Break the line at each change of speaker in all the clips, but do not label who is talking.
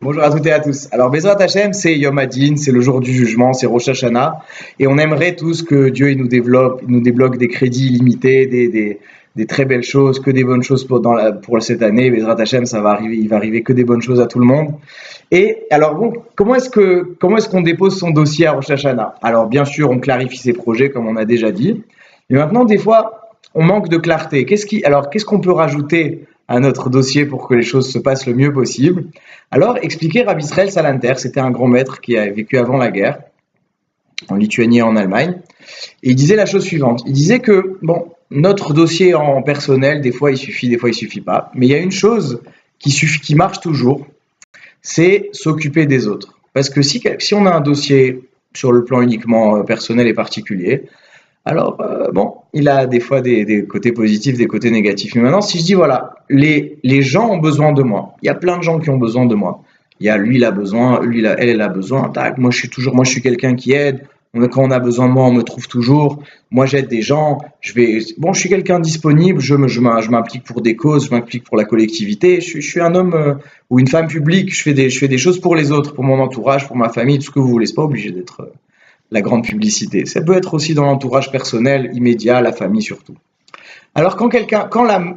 Bonjour à toutes et à tous. Alors, Bezrat Hashem, c'est Yom Hadin, c'est le jour du jugement, c'est Rosh Hashanah. Et on aimerait tous que Dieu il nous débloque des crédits illimités, des très belles choses, que des bonnes choses pour cette année. Bezrat Hashem, ça va arriver, il va arriver que des bonnes choses à tout le monde. Et alors, bon, comment est-ce qu'on dépose son dossier à Rosh Hashanah? Alors, bien sûr, on clarifie ses projets, comme on a déjà dit. Mais maintenant, des fois, on manque de clarté. Qu'est-ce qu'on peut rajouter à notre dossier pour que les choses se passent le mieux possible? Alors, expliquer Rabbi Israël Salanter, c'était un grand maître qui a vécu avant la guerre, en Lituanie et en Allemagne, et il disait la chose suivante. Il disait que, bon, notre dossier en personnel, des fois il suffit, des fois il suffit pas, mais il y a une chose qui marche toujours, c'est s'occuper des autres. Parce que si on a un dossier sur le plan uniquement personnel et particulier, alors, bon, il a des fois des côtés positifs, des côtés négatifs. Mais maintenant, si je dis, voilà, les gens ont besoin de moi. Il y a plein de gens qui ont besoin de moi. Il y a lui, il a besoin, elle a besoin. Tac, moi, je suis quelqu'un qui aide. Quand on a besoin de moi, on me trouve toujours. Moi, j'aide des gens. Je suis quelqu'un disponible. Je m'implique pour des causes. Je m'implique pour la collectivité. Je suis un homme ou une femme publique. Je fais des choses pour les autres, pour mon entourage, pour ma famille, tout ce que vous voulez. C'est pas obligé d'être la grande publicité. Ça peut être aussi dans l'entourage personnel, immédiat, la famille surtout. Alors quand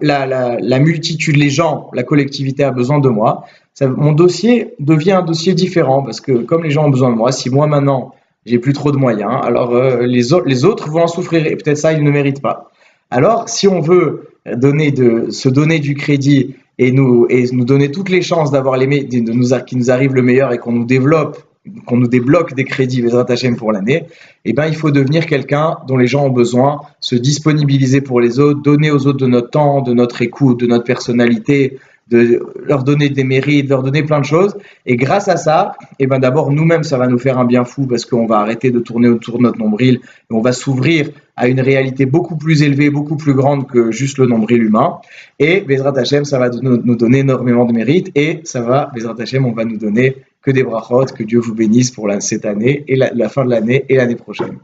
la multitude, les gens, la collectivité a besoin de moi, mon dossier devient un dossier différent parce que comme les gens ont besoin de moi, si moi maintenant j'ai plus trop de moyens, alors les autres vont en souffrir et peut-être ça ils ne méritent pas. Alors si on veut se donner du crédit et nous donner toutes les chances d'avoir qu'il nous arrive le meilleur et qu'on nous débloque des crédits Bezrat Hashem pour l'année, eh ben, il faut devenir quelqu'un dont les gens ont besoin, se disponibiliser pour les autres, donner aux autres de notre temps, de notre écoute, de notre personnalité, de leur donner des mérites, de leur donner plein de choses. Et grâce à ça, eh ben, d'abord, nous-mêmes, ça va nous faire un bien fou parce qu'on va arrêter de tourner autour de notre nombril et on va s'ouvrir à une réalité beaucoup plus élevée, beaucoup plus grande que juste le nombril humain. Et Bezrat Hashem, ça va nous donner énormément de mérites et ça va, Bezrat Hashem, on va nous donner que des brachot, que Dieu vous bénisse pour cette année et la fin de l'année et l'année prochaine.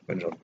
Bonne journée.